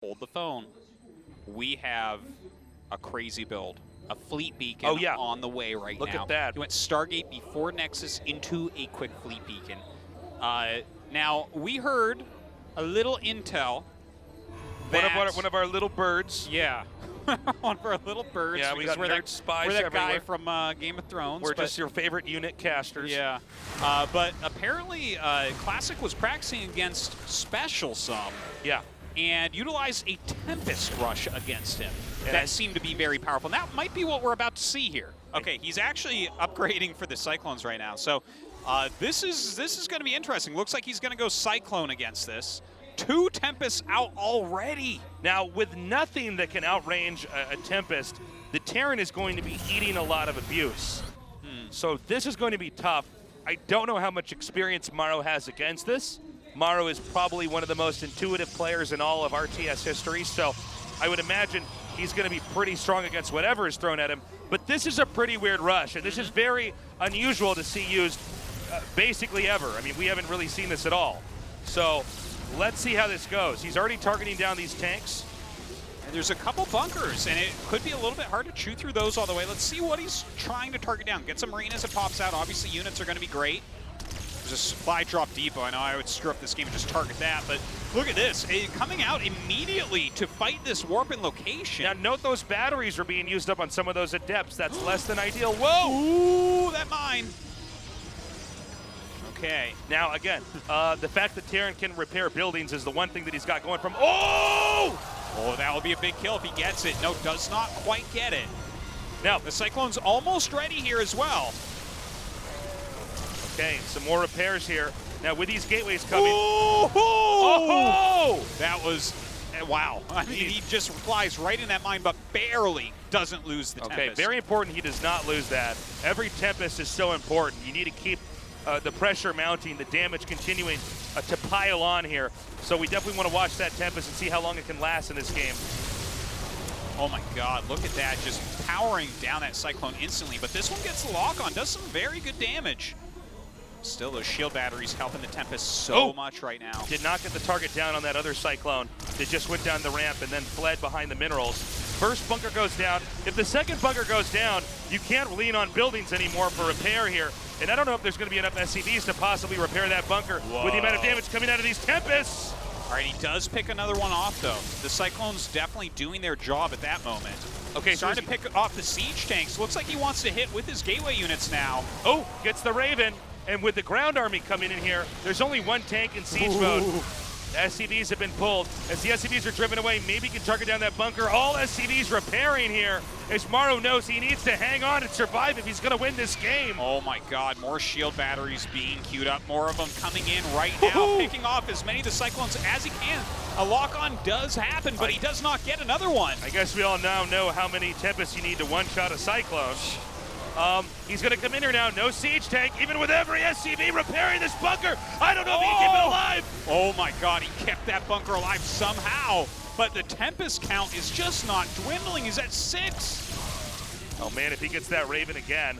hold the phone. We have a crazy build. A fleet beacon on the way right now. Look at that. He went Stargate before Nexus into a quick fleet beacon. Now, we heard a little intel. One of our little birds. Yeah. One of our little birds. Yeah, we got nerd spies We're that everywhere. guy from Game of Thrones. We're just your favorite unit casters. Yeah. But apparently, Classic was practicing against Special some. Yeah. And utilized a Tempest rush against him. And that seemed to be very powerful. And that might be what we're about to see here. Okay, he's actually upgrading for the Cyclones right now. So this is going to be interesting. Looks like he's going to go Cyclone against this. 2 Tempests out already. Now, with nothing that can outrange a Tempest, the Terran is going to be eating a lot of abuse. So this is going to be tough. I don't know how much experience Maru has against this. Maru is probably one of the most intuitive players in all of RTS history, so I would imagine he's going to be pretty strong against whatever is thrown at him. But this is a pretty weird rush, and this is very unusual to see used basically ever. I mean, we haven't really seen this at all. So let's see how this goes. He's already targeting down these tanks. And there's a couple bunkers, and it could be a little bit hard to chew through those all the way. Let's see what he's trying to target down. Get some marine as it pops out. Obviously, units are going to be great. There's a supply drop depot. I know I would screw up this game and just target that, but look at this. Coming out immediately to fight this warp in location. Now, note those batteries are being used up on some of those adepts. That's less than ideal. Whoa! Ooh, that mine. Okay. Now, again, the fact that Terran can repair buildings is the one thing that he's got going from. Oh! Oh, that will be a big kill if he gets it. No, does not quite get it. Now, the Cyclone's almost ready here as well. Okay, some more repairs here. Now, with these gateways coming. Oh! Oh! That was, wow. I mean, he just flies right in that mine, but barely doesn't lose the Tempest. Okay, very important he does not lose that. Every Tempest is so important. You need to keep the pressure mounting, the damage continuing to pile on here. So we definitely want to watch that Tempest and see how long it can last in this game. Oh my God, look at that, just powering down that Cyclone instantly. But this one gets the lock on, does some very good damage. Still, those shield batteries helping the Tempest so much right now. Did not get the target down on that other Cyclone. They just went down the ramp and then fled behind the minerals. First bunker goes down. If the second bunker goes down, you can't lean on buildings anymore for repair here. And I don't know if there's going to be enough SCVs to possibly repair that bunker with the amount of damage coming out of these Tempests. All right, he does pick another one off, though. The Cyclone's definitely doing their job at that moment. Okay, starting to pick off the siege tanks. Looks like he wants to hit with his gateway units now. Oh, gets the Raven. And with the ground army coming in here, there's only one tank in siege mode. The SCVs have been pulled. As the SCVs are driven away, maybe he can target down that bunker. All SCVs repairing here, as Maru knows he needs to hang on and survive if he's going to win this game. Oh my God, more shield batteries being queued up. More of them coming in right now, picking off as many of the Cyclones as he can. A lock-on does happen, but he does not get another one. I guess we all now know how many Tempests you need to one-shot a Cyclone. He's going to come in here now. No siege tank, even with every SCV repairing this bunker. I don't know if he can keep it alive. Oh my God, he kept that bunker alive somehow. But the Tempest count is just not dwindling. He's at 6. Oh man, if he gets that Raven again.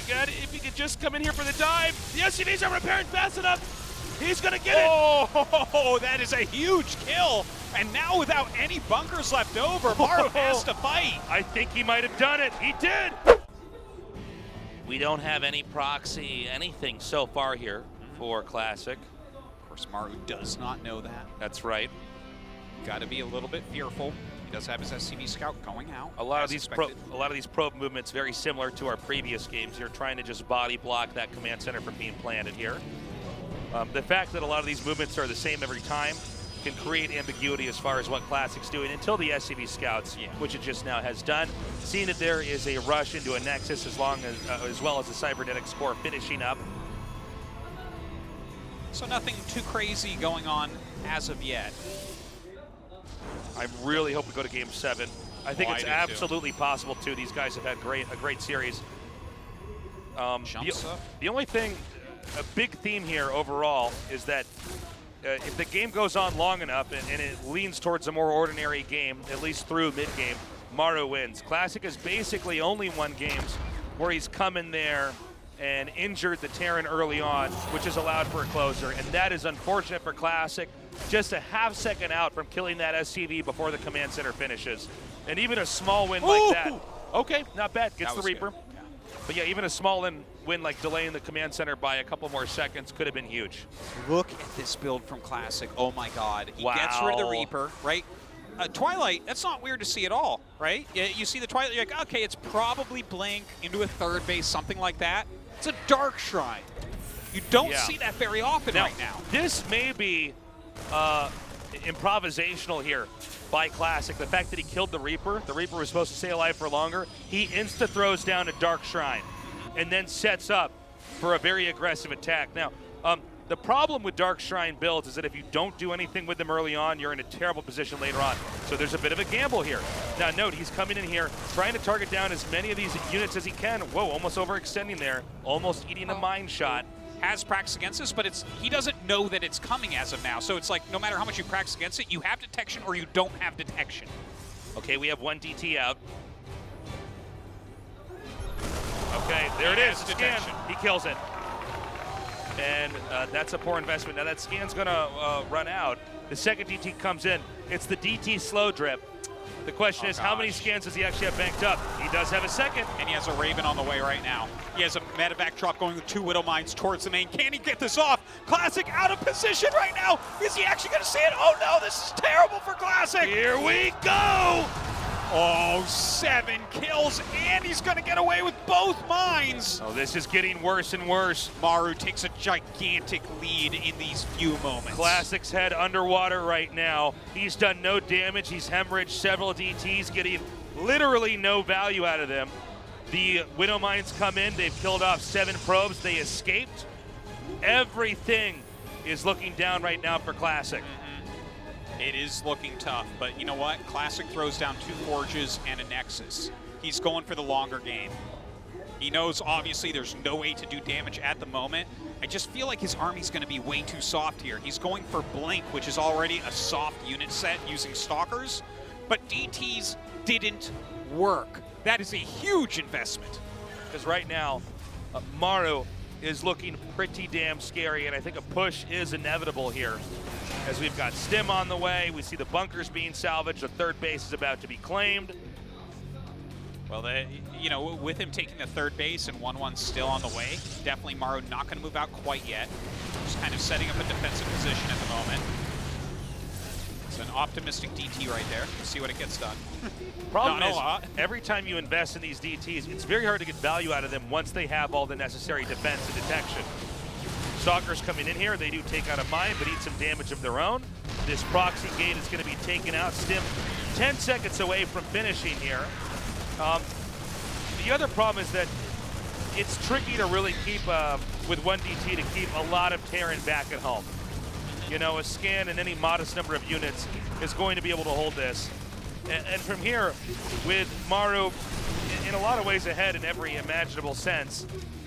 Again, if he could just come in here for the dive. The SCVs are repairing fast enough. He's going to get it. Oh, that is a huge kill. And now without any bunkers left over, Maru has to fight. I think he might have done it. He did. We don't have any proxy, anything so far here for Classic. Of course, Maru does not know that. That's right. Got to be a little bit fearful. He does have his SCV scout going out. A lot of these probe movements very similar to our previous games. You're trying to just body block that command center from being planted here. The fact that a lot of these movements are the same every time can create ambiguity as far as what Classic's doing until the SCV scouts, which it just now has done. Seeing that there is a rush into a Nexus as well as the Cybernetics core finishing up. So nothing too crazy going on as of yet. I really hope we go to Game 7. I think it's absolutely possible too. These guys have had a great series. The only thing, a big theme here overall is that if the game goes on long enough and it leans towards a more ordinary game, at least through mid-game, Maru wins. Classic has basically only won games where he's come in there and injured the Terran early on, which has allowed for a closer. And that is unfortunate for Classic. Just a half-second out from killing that SCV before the command center finishes. And even a small win like that. Okay, not bad. Gets the Reaper. Yeah. But yeah, even a small win like delaying the command center by a couple more seconds could have been huge. Look at this build from Classic. Oh my God. He Wow. gets rid of the Reaper, right? Twilight, that's not weird to see at all, right? You see the Twilight, you're like, okay, it's probably Blink into a third base, something like that. It's a Dark Shrine. You don't see that very often right now. This may be improvisational here by Classic. The fact that he killed the Reaper was supposed to stay alive for longer, he insta-throws down a Dark Shrine and then sets up for a very aggressive attack. Now, the problem with Dark Shrine builds is that if you don't do anything with them early on, you're in a terrible position later on. So there's a bit of a gamble here. Now note, he's coming in here, trying to target down as many of these units as he can. Whoa, almost overextending there, almost eating a mine shot. Has practice against this, but he doesn't know that it's coming as of now. So it's like, no matter how much you practice against it, you have detection or you don't have detection. Okay, we have one DT out. Okay, there it is, scan. He kills it. And that's a poor investment. Now that scan's gonna run out. The second DT comes in. It's the DT slow drip. The question is, how many scans does he actually have banked up? He does have a second. And he has a Raven on the way right now. He has a medevac drop going with 2 Widow Mines towards the main. Can he get this off? Classic out of position right now. Is he actually going to see it? Oh no, this is terrible for Classic. Here we go. Oh, 7 kills, and he's going to get away with both mines. Oh, this is getting worse and worse. Maru takes a gigantic lead in these few moments. Classic's head underwater right now. He's done no damage. He's hemorrhaged several DTs, getting literally no value out of them. The Widow Mines come in. They've killed off 7 probes. They escaped. Everything is looking down right now for Classic. It is looking tough, but you know what? Classic throws down 2 Forges and a Nexus. He's going for the longer game. He knows, obviously, there's no way to do damage at the moment. I just feel like his army's going to be way too soft here. He's going for Blink, which is already a soft unit set using Stalkers, but DTs didn't work. That is a huge investment. Because right now, Maru is looking pretty damn scary, and I think a push is inevitable here. As we've got Stim on the way, we see the bunkers being salvaged, the third base is about to be claimed. Well, with him taking the third base and 1-1 still on the way, definitely Maru not going to move out quite yet. Just kind of setting up a defensive position at the moment. It's an optimistic DT right there. We'll see what it gets done. Problem is, every time you invest in these DTs, it's very hard to get value out of them once they have all the necessary defense and detection. Stalkers coming in here, they do take out a mine, but eat some damage of their own. This proxy gate is going to be taken out. Stim 10 seconds away from finishing here. The other problem is that it's tricky to really keep, with one DT, to keep a lot of Terran back at home. You know, a scan and any modest number of units is going to be able to hold this. And from here, with Maru in a lot of ways ahead in every imaginable sense,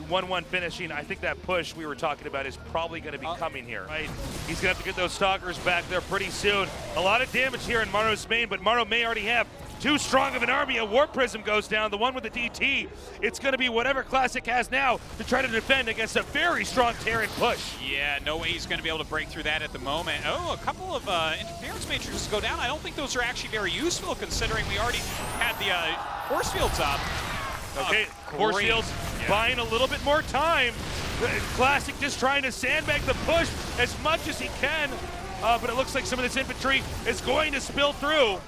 1-1 finishing, I think that push we were talking about is probably going to be coming here, right? He's going to have to get those Stalkers back there pretty soon. A lot of damage here in Maru's main, but Maru may already have too strong of an army. A Warp Prism goes down, the one with the DT. It's going to be whatever Classic has now to try to defend against a very strong Terran push. Yeah, no way he's going to be able to break through that at the moment. Oh, a couple of interference matrices go down. I don't think those are actually very useful considering we already had the force fields up. Okay, force fields buying a little bit more time. Classic just trying to sandbag the push as much as he can, but it looks like some of this infantry is going to spill through.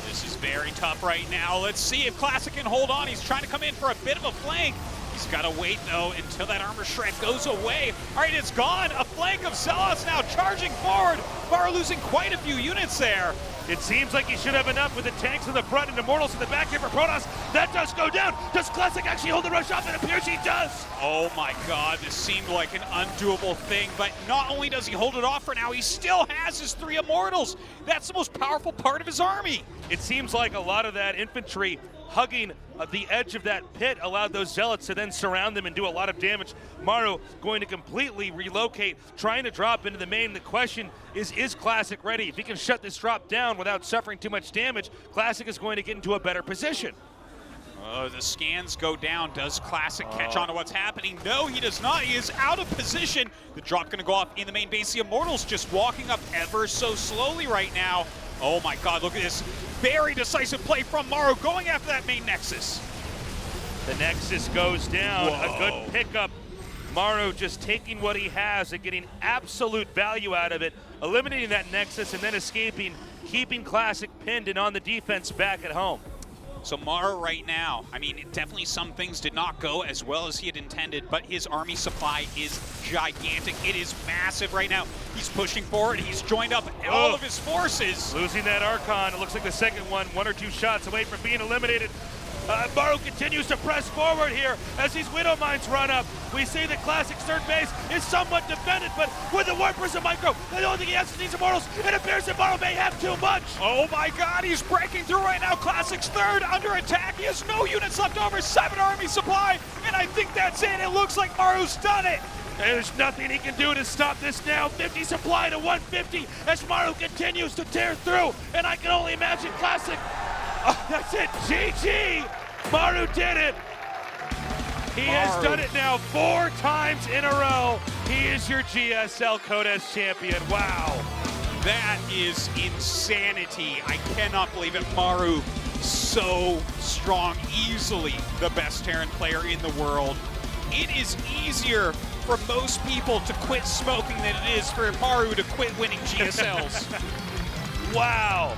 This is very tough right now. Let's see if Classic can hold on. He's trying to come in for a bit of a flank. He's got to wait, though, until that armor shred goes away. All right, it's gone. A flank of Zealots now charging forward. Maru losing quite a few units there. It seems like he should have enough with the tanks in the front and Immortals in the back here for Protoss. That does go down. Does Classic actually hold the rush off? It appears he does. Oh my God, this seemed like an undoable thing, but not only does he hold it off for now, he still has his 3 Immortals. That's the most powerful part of his army. It seems like a lot of that infantry hugging the edge of that pit allowed those Zealots to then surround them and do a lot of damage. Maru going to completely relocate, trying to drop into the main. The question is Classic ready? If he can shut this drop down without suffering too much damage, Classic is going to get into a better position. Oh, the scans go down. Does Classic catch on to what's happening? No, he does not. He is out of position. The drop going to go off in the main base. The Immortals just walking up ever so slowly right now. Oh my god, look at this. Very decisive play from Maru going after that main Nexus. The Nexus goes down. Whoa. A good pickup. Maru just taking what he has and getting absolute value out of it, eliminating that Nexus and then escaping, keeping Classic pinned and on the defense back at home. So Maru right now, I mean, definitely some things did not go as well as he had intended, but his army supply is gigantic. It is massive right now. He's pushing forward. He's joined up all of his forces. Losing that Archon. It looks like the second one or two shots away from being eliminated. Maru continues to press forward here as these Widow Mines run up. We see the Classic's third base is somewhat defended, but with the Warpers and Micro, the only thing he has is these Immortals. It appears that Maru may have too much. Oh my god, he's breaking through right now. Classic's third under attack. He has no units left over, 7 army supply, and I think that's it. It looks like Maru's done it. There's nothing he can do to stop this now. 50 supply to 150 as Maru continues to tear through, and I can only imagine Classic. Oh, that's it, GG! Maru did it! He has done it now 4 times in a row. He is your GSL Codes champion, wow. That is insanity. I cannot believe it. Maru, so strong, easily the best Terran player in the world. It is easier for most people to quit smoking than it is for Maru to quit winning GSLs. Wow.